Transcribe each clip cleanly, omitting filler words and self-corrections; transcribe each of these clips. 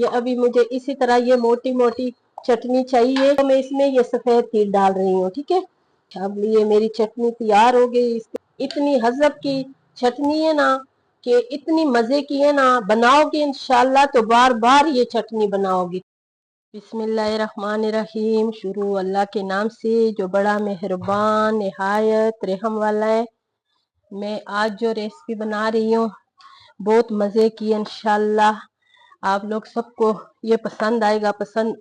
ये अभी मुझे इसी तरह ये मोटी मोटी चटनी चाहिए, तो मैं इसमें ये सफेद तिल डाल रही हूँ। ठीक है, अब ये मेरी चटनी तैयार हो गई। इतनी हजब की चटनी है ना, कि इतनी मजे की है ना, बनाओगे इंशाल्लाह तो बार बार ये चटनी बनाओगी। बिस्मिल्लाहिर्रहमानिर्रहीम। शुरू अल्लाह के नाम से जो बड़ा मेहरबान निहायत रहम वाला है। मैं आज जो रेसिपी बना रही हूँ बहुत मजे की, इंशाल्लाह आप लोग सबको ये पसंद आएगा। पसंद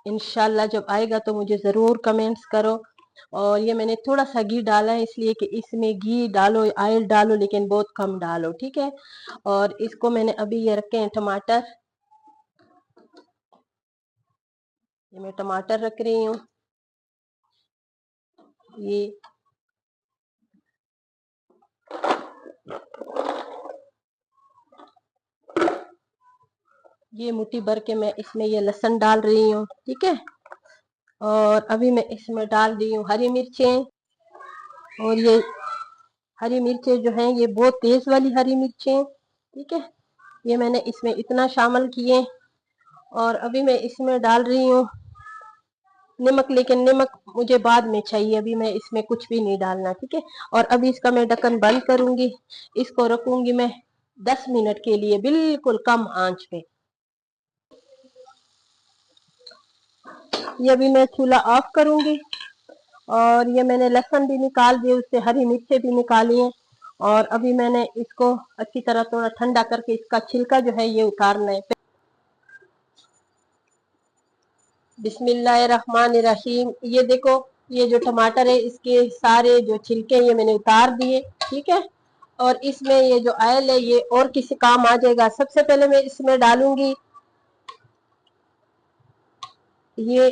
इंशाल्लाह जब आएगा तो मुझे ज़रूर कमेंट्स करो। और ये मैंने थोड़ा सा घी डाला है, इसलिए कि इसमें घी डालो ऑयल डालो लेकिन बहुत कम डालो। ठीक है, और इसको मैंने अभी ये रखे हैं टमाटर, ये मैं टमाटर रख रही हूँ। ये मुट्ठी भर के मैं इसमें ये लहसुन डाल रही हूँ। ठीक है, और अभी मैं इसमें डाल रही हूँ हरी मिर्चें। और ये हरी मिर्चें जो हैं ये बहुत तेज वाली हरी मिर्चें। ठीक है, ये मैंने इसमें इतना शामिल किए। और अभी मैं इसमें डाल रही हूँ नमक, लेकिन नमक मुझे बाद में चाहिए, अभी मैं इसमें कुछ भी नहीं डालना। ठीक है, और अभी इसका मैं ढक्कन बंद करूंगी, इसको रखूंगी मैं 10 मिनट के लिए बिल्कुल कम आंच पे। ये अभी मैं चूल्हा ऑफ करूंगी। और ये मैंने लहसुन भी निकाल दिए, उससे हरी मिर्चें भी निकाली हैं। और अभी मैंने इसको अच्छी तरह थोड़ा ठंडा करके इसका छिलका जो है ये उतारना है। बिस्मिल्लाहिर्रहमानिर्रहीम। ये देखो, ये जो टमाटर है इसके सारे जो छिलके ये मैंने उतार दिए। ठीक है, और इसमें ये जो ऑयल है ये और किसी काम आ जाएगा। सबसे पहले मैं इसमें डालूंगी ये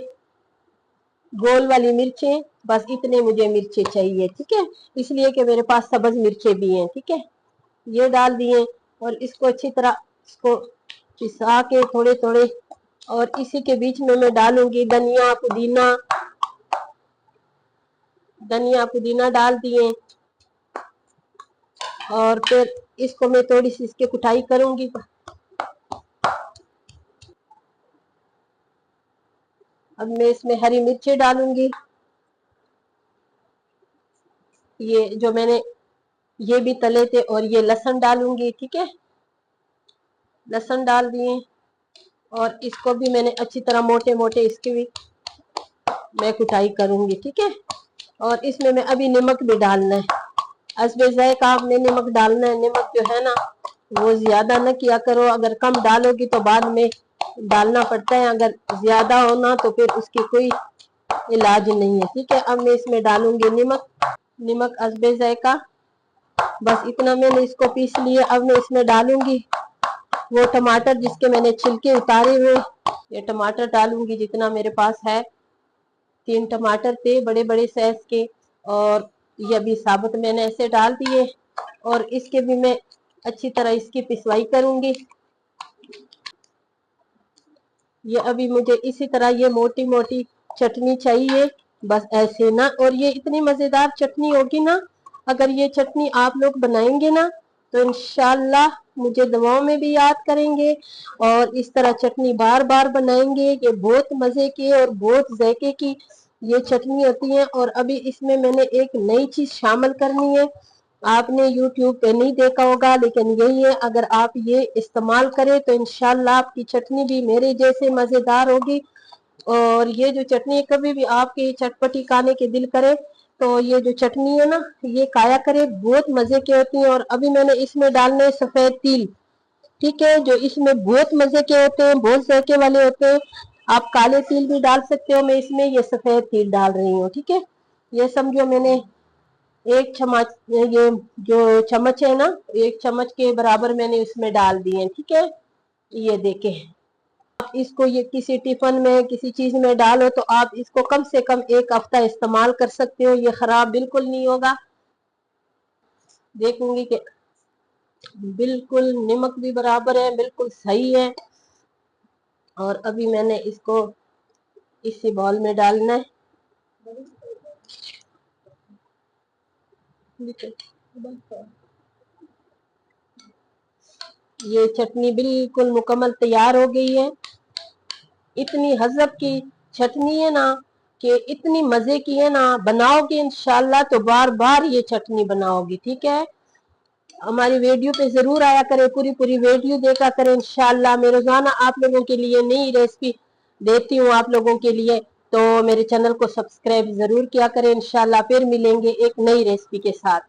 गोल वाली मिर्चें, बस इतने मुझे मिर्चें चाहिए। ठीक है, इसलिए कि मेरे पास सब्ज मिर्चें भी हैं। ठीक है, ये डाल दिए और इसको अच्छी तरह इसको पिसा के थोड़े थोड़े। और इसी के बीच में मैं डालूंगी धनिया पुदीना, धनिया पुदीना डाल दिए। और फिर इसको मैं थोड़ी सी इसकी कुटाई करूंगी। अब मैं इसमें हरी मिर्ची डालूंगी, ये जो मैंने ये भी तले थे। और ये लहसुन डालूंगी। ठीक है, लहसुन डाल दिए और इसको भी मैंने अच्छी तरह मोटे मोटे इसकी भी मैं कुटाई करूंगी। ठीक है, और इसमें मैं अभी नमक भी डालना है। हस्बे जायका आपने नमक डालना है। नमक जो है ना वो ज्यादा न किया करो, अगर कम डालोगी तो बाद में डालना पड़ता है, अगर ज्यादा होना तो फिर उसकी कोई इलाज नहीं है। ठीक है, अब मैं इसमें डालूंगी नमक, नमक हस्बे जायका। बस इतना मैंने इसको पीस लिया। अब मैं इसमें डालूंगी वो टमाटर जिसके मैंने छिलके उतारे हुए, ये टमाटर डालूंगी जितना मेरे पास है। 3 टमाटर थे बड़े बड़े साइज के, और ये अभी साबुत मैंने ऐसे डाल दिए। और इसके भी मैं अच्छी तरह इसकी पिसवाई करूंगी। ये अभी मुझे इसी तरह ये मोटी मोटी चटनी चाहिए, बस ऐसे ना। और ये इतनी मजेदार चटनी होगी ना, अगर ये चटनी आप लोग बनाएंगे ना तो इंशाल्लाह मुझे दुआओं में भी याद करेंगे। और इस तरह चटनी बार बार बनाएंगे। ये बहुत मजे की और बहुत जायके की ये चटनी होती है। और अभी इसमें मैंने एक नई चीज शामिल करनी है, आपने YouTube पे नहीं देखा होगा लेकिन यही है, अगर आप ये इस्तेमाल करें तो इंशाल्लाह आपकी चटनी भी मेरे जैसे मजेदार होगी। और ये जो चटनी कभी भी आपकी चटपटी खाने के दिल करे तो ये जो चटनी है ना ये खाया करे, बहुत मजे की होती है। और अभी मैंने इसमें डालने सफेद तिल। ठीक है, जो इसमें बहुत मजे के होते हैं, बहुत जायके वाले होते हैं। आप काले तिल भी डाल सकते हो, मैं इसमें ये सफेद तिल डाल रही हूँ। ठीक है, ये समझो मैंने 1 चम्मच, ये जो चम्मच है ना 1 चम्मच के बराबर मैंने इसमें डाल दिए। ठीक है, ये देखे। आप इसको ये किसी टिफिन में किसी चीज में डालो तो आप इसको कम से कम 1 हफ्ता इस्तेमाल कर सकते हो, ये खराब बिल्कुल नहीं होगा। देखूंगी कि बिल्कुल नमक भी बराबर है, बिल्कुल सही है। और अभी मैंने इसको इसी बॉल में डालना है। ये चटनी बिल्कुल मुकम्मल तैयार हो गई है। इतनी हज़ब की चटनी है ना कि इतनी मजे की है ना, बनाओगे इंशाल्लाह तो बार बार ये चटनी बनाओगी। ठीक है, हमारी वीडियो पे जरूर आया करें, पूरी पूरी वीडियो देखा करें। इंशाल्लाह मैं रोजाना आप लोगों के लिए नई रेसिपी देती हूँ आप लोगों के लिए, तो मेरे चैनल को सब्सक्राइब जरूर किया करें। इंशाल्लाह फिर मिलेंगे एक नई रेसिपी के साथ।